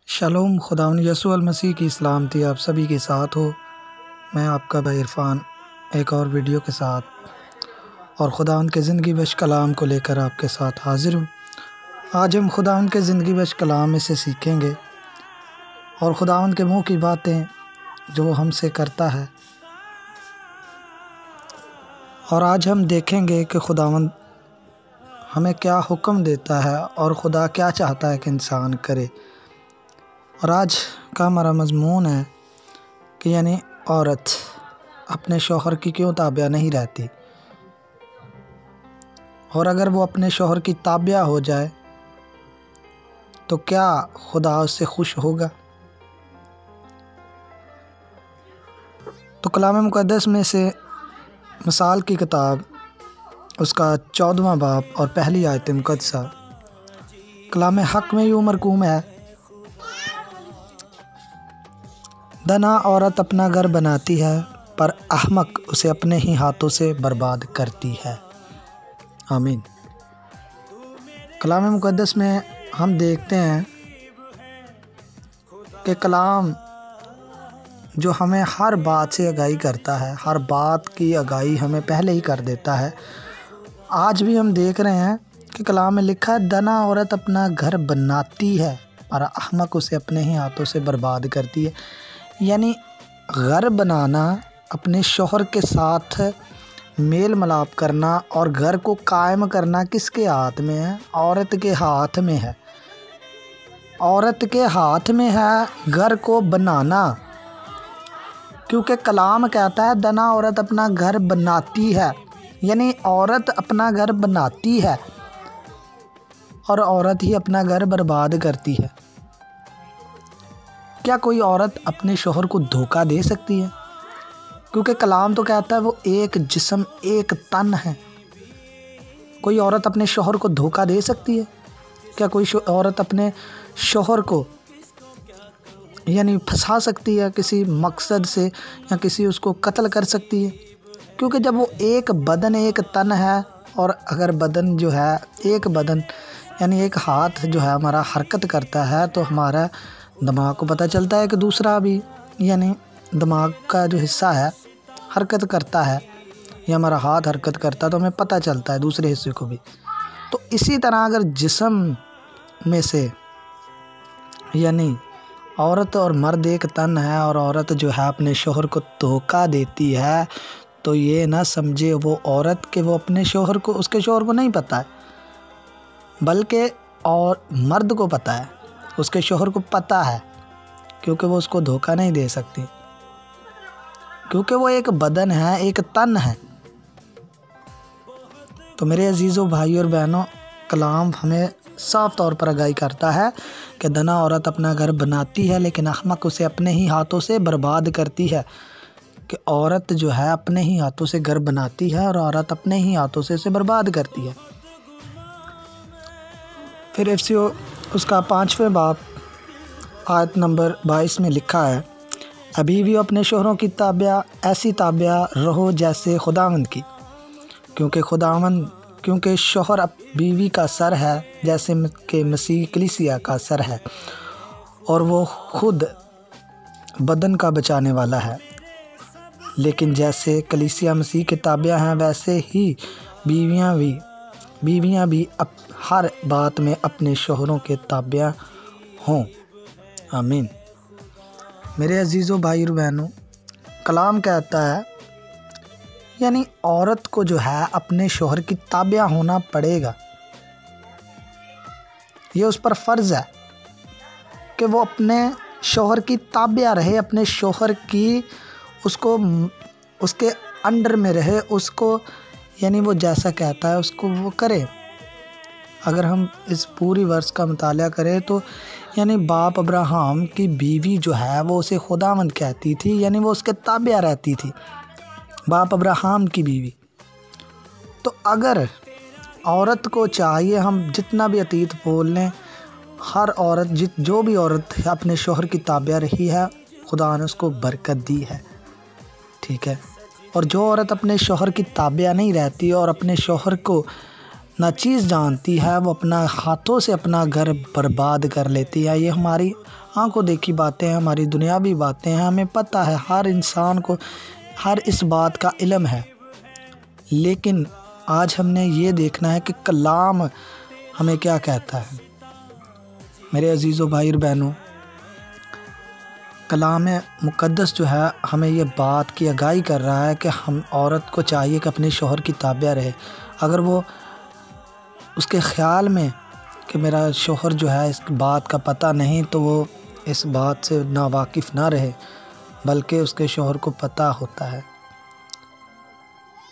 Shalom, خداوند یسوع المسیح کی سلامتی آپ سبھی کے ساتھ ہو۔ میں آپ کا بھائی عرفان ایک اور ویڈیو کے ساتھ اور خداوند کے زندگی بخش کلام کو لے کر آپ کے ساتھ حاضر ہوں۔ آج ہم خداوند کے زندگی بخش کلام میں سے سیکھیں گے اور خداوند کے منہ کی باتیں جو وہ ہم سے کرتا ہے، اور آج ہم دیکھیں گے کہ خداوند ہمیں کیا حکم دیتا ہے اور خدا کیا چاہتا ہے کہ انسان کرے۔ اور آج کا ہمارا مضمون ہے کہ یعنی عورت اپنے شوہر کی کیوں تابع نہیں رہتی، اور اگر وہ اپنے شوہر کی تابع ہو جائے تو کیا خدا اس سے خوش ہوگا۔ تو کلام مقدس میں سے مثال کی کتاب اس کا 14واں باب اور پہلی آیت مقدسہ کلام حق میں یوں مرقوم ہے: دنا عورت اپنا گھر بناتی ہے، پر احمق اسے اپنے ہی ہاتھوں سے برباد کرتی ہے۔ آمین۔ کلام مقدس میں ہم دیکھتے ہیں کہ کلام جو ہمیں ہر بات سے آگاہی کرتا ہے، ہر بات کی آگاہی ہمیں پہلے ہی کر دیتا ہے۔ آج بھی ہم دیکھ رہے ہیں کہ کلام میں لکھا ہے: دنا عورت اپنا گھر بناتی ہے، اور احمق اسے اپنے ہی ہاتھوں سے برباد کرتی ہے۔ یعنی گھر بنانا، اپنے شوہر کے ساتھ میل ملاپ کرنا اور گھر کو قائم کرنا کس کے ہاتھ میں ہے؟ عورت کے ہاتھ میں ہے۔ عورت کے ہاتھ میں ہے گھر کو بنانا، کیونکہ کلام کہتا ہے دنا عورت اپنا گھر بناتی ہے، یعنی عورت اپنا گھر بناتی ہے اور عورت ہی اپنا گھر برباد کرتی ہے۔ کیا کوئی عورت اپنے شوہر کو دھوکہ دے سکتی ہے؟ کیونکہ کلام تو کہتا ہے وہ ایک جسم ایک تن ہے۔ کوئی عورت اپنے شوہر کو دھوکہ دے سکتی ہے؟ کیا کوئی عورت اپنے شوہر کو یعنی پھنسا سکتی ہے کسی مقصد سے، یا کسی اس کو قتل کر سکتی ہے؟ کیونکہ جب وہ ایک بدن ایک تن ہے، اور اگر بدن جو ہے ایک بدن یعنی ایک ہاتھ جو ہے ہمارا حرکت کرتا ہے، تو ہمارا دماغ کو پتہ چلتا ہے کہ دوسرا بھی یعنی دماغ کا جو حصہ ہے حرکت کرتا ہے، یا ہمارا ہاتھ حرکت کرتا ہے تو ہمیں پتہ چلتا ہے دوسرے حصے کو بھی۔ تو اسی طرح اگر جسم میں سے یعنی عورت اور مرد ایک تن ہے، اور عورت جو ہے اپنے شوہر کو دھوکہ دیتی ہے، تو یہ نہ سمجھے وہ عورت کہ وہ اپنے شوہر کو، اس کے شوہر کو نہیں پتہ ہے، بلکہ اور مرد کو پتہ ہے، اس کے شوہر کو پتہ ہے، کیونکہ وہ اس کو دھوکہ نہیں دے سکتی، کیونکہ وہ ایک بدن ہے، ایک تن ہے۔ تو میرے عزیزوں، بھائی اور بہنوں، کلام ہمیں صاف طور پر آگاہی کرتا ہے کہ دنا عورت اپنا گھر بناتی ہے، لیکن احمق اسے اپنے ہی ہاتھوں سے برباد کرتی ہے۔ کہ عورت جو ہے اپنے ہی ہاتھوں سے گھر بناتی ہے، اور عورت اپنے ہی ہاتھوں سے اسے برباد کرتی ہے۔ پھر افسیوں اس کا 5واں باب آیت نمبر 22 میں لکھا ہے: ابھی بھی اپنے شوہروں کی تابع ایسی تابع رہو جیسے خداوند کی، کیونکہ شوہر بیوی کا سر ہے، جیسے کہ مسیح کلیسیا کا سر ہے، اور وہ خود بدن کا بچانے والا ہے۔ لیکن جیسے کلیسیا مسیح کے تابع ہیں، ویسے ہی بیویاں بھی ہر بات میں اپنے شوہروں کے تابع ہوں۔ آمین۔ میرے عزیزوں، بھائی اور بہنوں، کلام کہتا ہے یعنی عورت کو جو ہے اپنے شوہر کی تابع ہونا پڑے گا۔ یہ اس پر فرض ہے کہ وہ اپنے شوہر کی تابع رہے، اپنے شوہر کی اس کے انڈر میں رہے، اس کو یعنی وہ جیسا کہتا ہے اس کو وہ کرے۔ اگر ہم اس پوری ورس کا مطالعہ کریں تو یعنی باپ ابراہیم کی بیوی جو ہے وہ اسے خداوند کہتی تھی، یعنی وہ اس کے تابع رہتی تھی، باپ ابراہیم کی بیوی۔ تو اگر عورت کو چاہیے، ہم جتنا بھی عتیت بول لیں، ہر عورت جو بھی عورت اپنے شوہر کی تابع رہی ہے، خدا نے اس کو برکت دی ہے، ٹھیک ہے۔ اور جو عورت اپنے شوہر کی تابع نہیں رہتی اور اپنے شوہر کو ناچیز جانتی ہے وہ اپنا ہاتھوں سے اپنا گھر برباد کر لیتی ہے۔ یہ ہماری آنکھوں دیکھی باتیں ہیں، ہماری دنیاوی باتیں ہیں، ہمیں پتہ ہے، ہر انسان کو ہر اس بات کا علم ہے۔ لیکن آج ہم نے یہ دیکھنا ہے کہ کلام ہمیں کیا کہتا ہے۔ میرے عزیزو بھائی اور بہنوں، کلام مقدس جو ہے ہمیں یہ بات کی آگاہی کر رہا ہے کہ ہم عورت کو چاہیے کہ اپنے شوہر کی تابع رہے۔ اگر وہ اس کے خیال میں کہ میرا شوہر جو ہے اس بات کا پتہ نہیں، تو وہ اس بات سے ناواقف نہ رہے، بلکہ اس کے شوہر کو پتہ ہوتا ہے،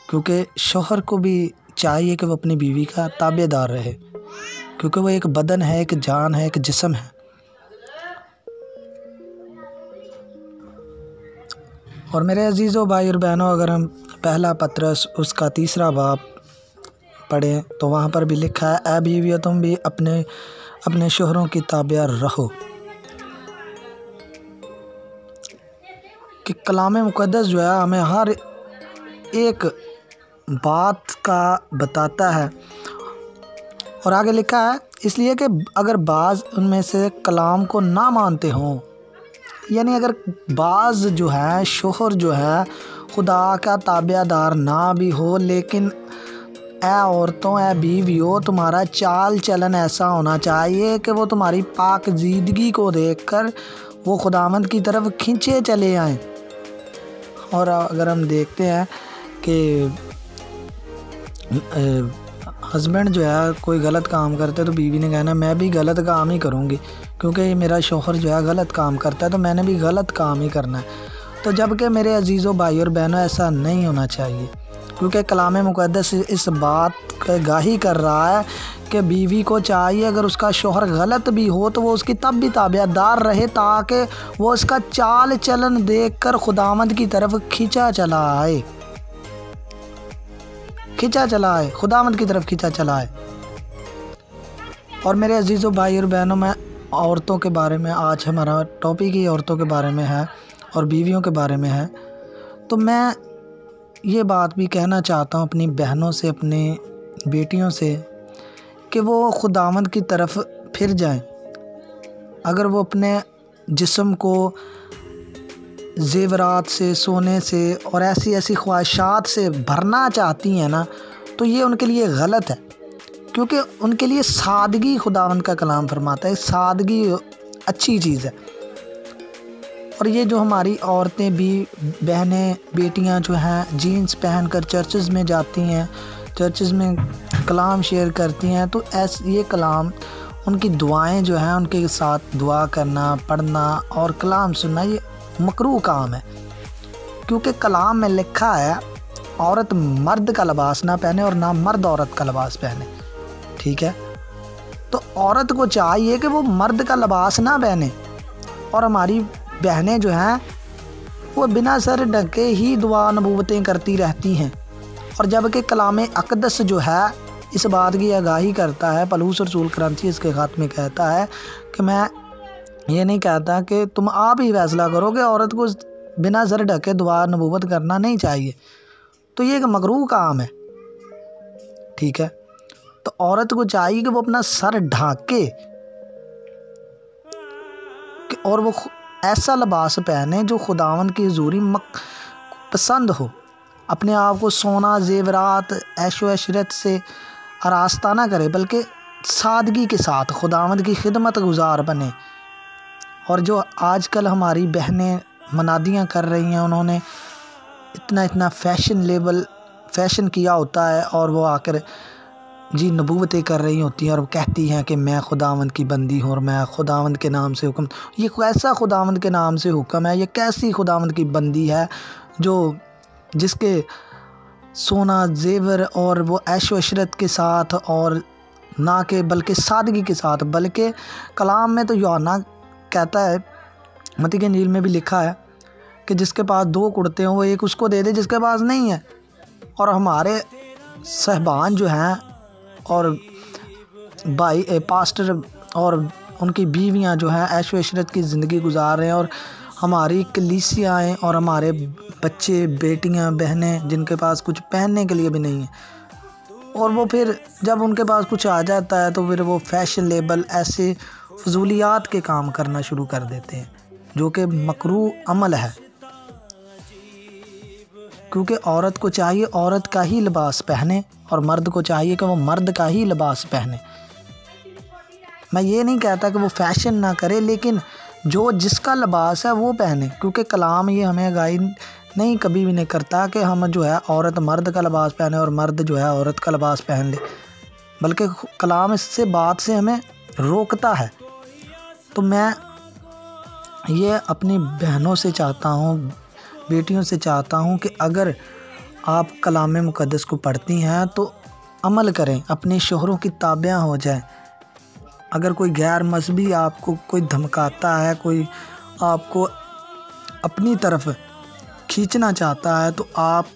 کیونکہ شوہر کو بھی چاہیے کہ وہ اپنی بیوی کا تابع دار رہے، کیونکہ وہ ایک بدن ہے، ایک جان ہے، ایک جسم ہے۔ اور میرے عزیزو بھائی اور بہنوں، اگر ہم پہلا پطرس اس کا 3 باب پڑھیں تو وہاں پر بھی لکھا ہے، اے بیویو تم بھی اپنے شوہروں کی تابع رہو۔ کہ کلام مقدس جو ہے ہمیں ہر ایک بات کا بتاتا ہے۔ اور آگے لکھا ہے، اس لیے کہ اگر بعض ان میں سے کلام کو نہ مانتے ہوں، یعنی اگر بعض جو ہے شوہر جو ہے خدا کا تابع دار نہ بھی ہو، لیکن اے عورتوں، اے بیویوں، تمہارا چال چلن ایسا ہونا چاہیے کہ وہ تمہاری پاکیزگی کو دیکھ کر وہ خداوند کی طرف کھینچے چلے آئیں۔ اور اگر ہم دیکھتے ہیں کہ ہسبینڈ جو ہے کوئی غلط کام کرتے تو بیوی نے کہنا میں بھی غلط کام ہی کروں گی، کیونکہ میرا شوہر جو ہے غلط کام کرتا ہے تو میں نے بھی غلط کام ہی کرنا ہے۔ تو جب کہ میرے عزیزو بھائی اور بہنوں، ایسا نہیں ہونا چاہیے، کیونکہ کلام مقدس اس بات کا آگاہی کر رہا ہے کہ بیوی کو چاہیے اگر اس کا شوہر غلط بھی ہو تو وہ اس کی تب بھی تابع دار رہے، تاکہ وہ اس کا چال چلن دیکھ کر خداوند کی طرف کھینچا چلا آئے، خداوند کی طرف کھینچا چلا آئے۔ اور میرے عزیزو بھائی اور بہنوں، میں عورتوں کے بارے میں، آج ہمارا ٹاپک ہی عورتوں کے بارے میں ہے اور بیویوں کے بارے میں ہے، تو میں یہ بات بھی کہنا چاہتا ہوں اپنی بہنوں سے، اپنی بیٹیوں سے، کہ وہ خداوند کی طرف پھر جائیں۔ اگر وہ اپنے جسم کو زیورات سے، سونے سے اور ایسی خواہشات سے بھرنا چاہتی ہیں نا، تو یہ ان کے لیے غلط ہے، کیونکہ ان کے لیے سادگی، خداوند کا کلام فرماتا ہے سادگی اچھی چیز ہے۔ اور یہ جو ہماری عورتیں بھی، بہنیں، بیٹیاں جو ہیں جینس پہن کر چرچز میں جاتی ہیں، چرچز میں کلام شیئر کرتی ہیں، تو یہ کلام، ان کی دعائیں جو ہیں، ان کے ساتھ دعا کرنا، پڑھنا اور کلام سننا، یہ مکروہ کام ہے، کیونکہ کلام میں لکھا ہے عورت مرد کا لباس نہ پہنے اور نہ مرد عورت کا لباس پہنے، ٹھیک ہے؟ تو عورت کو چاہیے کہ وہ مرد کا لباس نہ پہنے، اور ہماری بہنیں جو ہیں وہ بنا سر ڈھکے ہی دعا نبوتیں کرتی رہتی ہیں۔ اور جبکہ کلام اقدس جو ہے اس بات کی آگاہی کرتا ہے، پولس رسول کرنتھی اس کے خط میں کہتا ہے کہ میں یہ نہیں کہتا کہ تم آپ ہی فیصلہ کرو کہ عورت کو بنا سر ڈھکے دعا نبوت کرنا نہیں چاہیے، تو یہ ایک مکروہ کام ہے، ٹھیک ہے؟ تو عورت کو چاہیے کہ وہ اپنا سر ڈھانکے اور وہ ایسا لباس پہنے جو خداوند کی حضوری پسند ہو، اپنے آپ کو سونا، زیورات، عیش و عشرت سے آراستہ نہ کرے، بلکہ سادگی کے ساتھ خداوند کی خدمت گزار بنے۔ اور جو آج کل ہماری بہنیں منادیاں کر رہی ہیں، انہوں نے اتنا فیشن کیا ہوتا ہے، اور وہ آ کر جی نبوتیں کر رہی ہوتی ہیں اور کہتی ہیں کہ میں خداوند کی بندی ہوں اور میں خداوند کے نام سے حکم۔ یہ کیسا خداوند کے نام سے حکم ہے؟ یہ کیسی خداوند کی بندی ہے جس کے سونا، زیور اور وہ عیش و عشرت کے ساتھ، اور نہ کہ بلکہ سادگی کے ساتھ، بلکہ کلام میں تو یوحنا کہتا ہے، متی کی انجیل میں بھی لکھا ہے کہ جس کے پاس 2 کرتے ہوں وہ ایک اس کو دے دے جس کے پاس نہیں ہے۔ اور ہمارے صاحبان جو ہیں اور بھائی پاسٹر اور ان کی بیویاں جو ہیں عیش و عشرت کی زندگی گزار رہے ہیں، اور ہماری کلیسیاں اور ہمارے بچے، بیٹیاں، بہنیں جن کے پاس کچھ پہننے کے لیے بھی نہیں ہے، اور وہ پھر جب ان کے پاس کچھ آ جاتا ہے تو پھر وہ فیشن لیبل ایسے فضولیات کے کام کرنا شروع کر دیتے ہیں، جو کہ مکروہ عمل ہے، کیونکہ عورت کو چاہیے عورت کا ہی لباس پہنے اور مرد کو چاہیے کہ وہ مرد کا ہی لباس پہنے۔ میں یہ نہیں کہتا کہ وہ فیشن نہ کرے، لیکن جو جس کا لباس ہے وہ پہنے، کیونکہ کلام یہ ہمیں آگاہی نہیں کبھی بھی نہیں کرتا کہ ہم جو ہے عورت مرد کا لباس پہنے اور مرد جو ہے عورت کا لباس پہن لے، بلکہ کلام اس سے بات سے ہمیں روکتا ہے۔ تو میں یہ اپنی بہنوں سے چاہتا ہوں، بیٹیوں سے چاہتا ہوں کہ اگر آپ کلام مقدس کو پڑھتی ہیں تو عمل کریں، اپنے شوہروں کی تابع ہو جائیں۔ اگر کوئی غیر مذہبی آپ کو کوئی دھمکاتا ہے، کوئی آپ کو اپنی طرف کھینچنا چاہتا ہے، تو آپ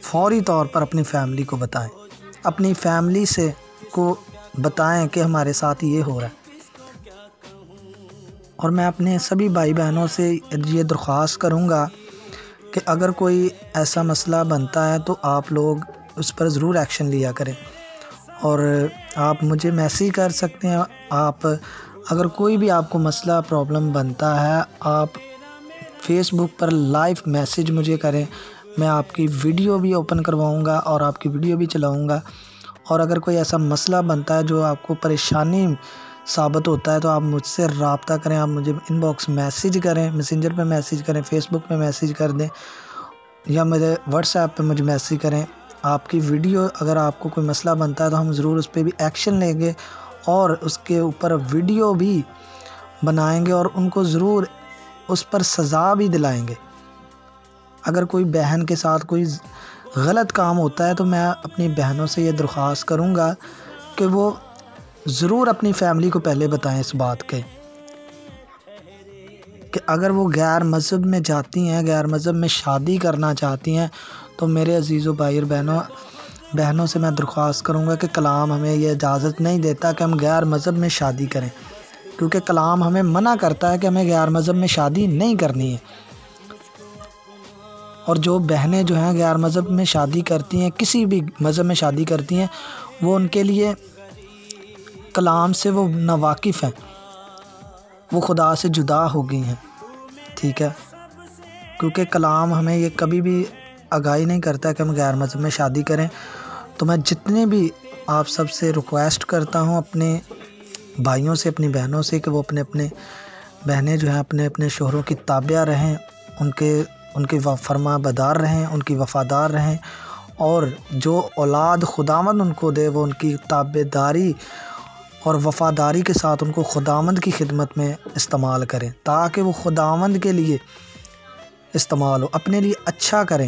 فوری طور پر اپنی فیملی کو بتائیں، اپنی فیملی سے کو بتائیں کہ ہمارے ساتھ یہ ہو رہا ہے۔ اور میں اپنے سبھی بھائی بہنوں سے یہ درخواست کروں گا کہ اگر کوئی ایسا مسئلہ بنتا ہے تو آپ لوگ اس پر ضرور ایکشن لیا کریں، اور آپ مجھے میسیج کر سکتے ہیں۔ آپ اگر کوئی بھی آپ کو مسئلہ پرابلم بنتا ہے، آپ فیس بک پر لائیو میسیج مجھے کریں، میں آپ کی ویڈیو بھی اوپن کرواؤں گا اور آپ کی ویڈیو بھی چلاؤں گا۔ اور اگر کوئی ایسا مسئلہ بنتا ہے جو آپ کو پریشانی ثابت ہوتا ہے تو آپ مجھ سے رابطہ کریں، آپ مجھے ان باکس میسیج کریں، میسنجر پہ میسیج کریں، فیس بک پہ میسیج کر دیں، یا میرے واٹس ایپ پہ مجھے میسیج کریں۔ آپ کی ویڈیو اگر آپ کو کوئی مسئلہ بنتا ہے تو ہم ضرور اس پہ بھی ایکشن لیں گے اور اس کے اوپر ویڈیو بھی بنائیں گے اور ان کو ضرور اس پر سزا بھی دلائیں گے۔ اگر کوئی بہن کے ساتھ کوئی غلط کام ہوتا ہے تو میں اپنی بہنوں سے یہ درخواست کروں گا کہ وہ ضرور اپنی فیملی کو پہلے بتائیں اس بات کے، کہ اگر وہ غیر مذہب میں جاتی ہیں، غیر مذہب میں شادی کرنا چاہتی ہیں، تو میرے عزیزو بھائی اور بہنوں سے میں درخواست کروں گا کہ کلام ہمیں یہ اجازت نہیں دیتا کہ ہم غیر مذہب میں شادی کریں، کیونکہ کلام ہمیں منع کرتا ہے کہ ہمیں غیر مذہب میں شادی نہیں کرنی ہے۔ اور جو بہنیں جو ہیں غیر مذہب میں شادی کرتی ہیں، کسی بھی مذہب میں شادی کرتی ہیں، وہ ان کے لیے کلام سے وہ ناواقف ہیں، وہ خدا سے جدا ہو گئی ہیں، ٹھیک ہے، کیونکہ کلام ہمیں یہ کبھی بھی آگاہی نہیں کرتا کہ ہم غیر مذہب میں شادی کریں۔ تو میں جتنے بھی آپ سب سے ریکویسٹ کرتا ہوں، اپنے بھائیوں سے، اپنی بہنوں سے، کہ وہ اپنے بہنیں جو ہیں اپنے شوہروں کی تابع رہیں، ان کے فرما بدار رہیں، ان کی وفادار رہیں، اور جو اولاد خداوند ان کو دے وہ ان کی تابع داری اور وفاداری کے ساتھ ان کو خداوند کی خدمت میں استعمال کریں، تاکہ وہ خداوند کے لیے استعمال ہو، اپنے لیے اچھا کریں،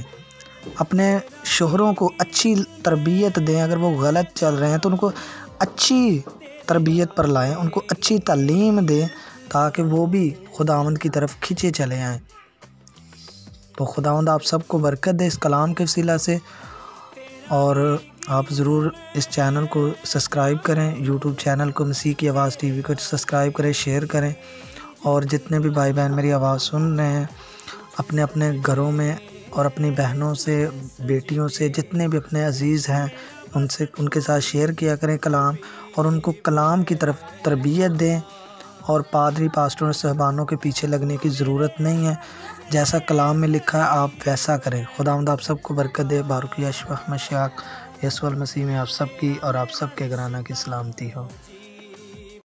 اپنے شوہروں کو اچھی تربیت دیں۔ اگر وہ غلط چل رہے ہیں تو ان کو اچھی تربیت پر لائیں، ان کو اچھی تعلیم دیں، تاکہ وہ بھی خداوند کی طرف کھینچے چلے آئیں۔ تو خداوند آپ سب کو برکت دے اس کلام کے وسیلہ سے، اور آپ ضرور اس چینل کو سبسکرائب کریں، یوٹیوب چینل کو مسیح کی آواز ٹی وی کو سبسکرائب کریں، شیئر کریں، اور جتنے بھی بھائی بہن میری آواز سن رہے ہیں اپنے گھروں میں، اور اپنی بہنوں سے، بیٹیوں سے، جتنے بھی اپنے عزیز ہیں ان کے ساتھ شیئر کیا کریں کلام، اور ان کو کلام کی طرف تربیت دیں، اور پادری پاسٹروں صاحبانوں کے پیچھے لگنے کی ضرورت نہیں ہے، جیسا کلام میں لکھا ہے آپ ویسا کریں۔ خداوند آپ سب کو برکت دے۔ بارک یشوع مشیاق یسوع المسیح میں آپ سب کی اور آپ سب کے گھرانہ کی سلامتی ہو۔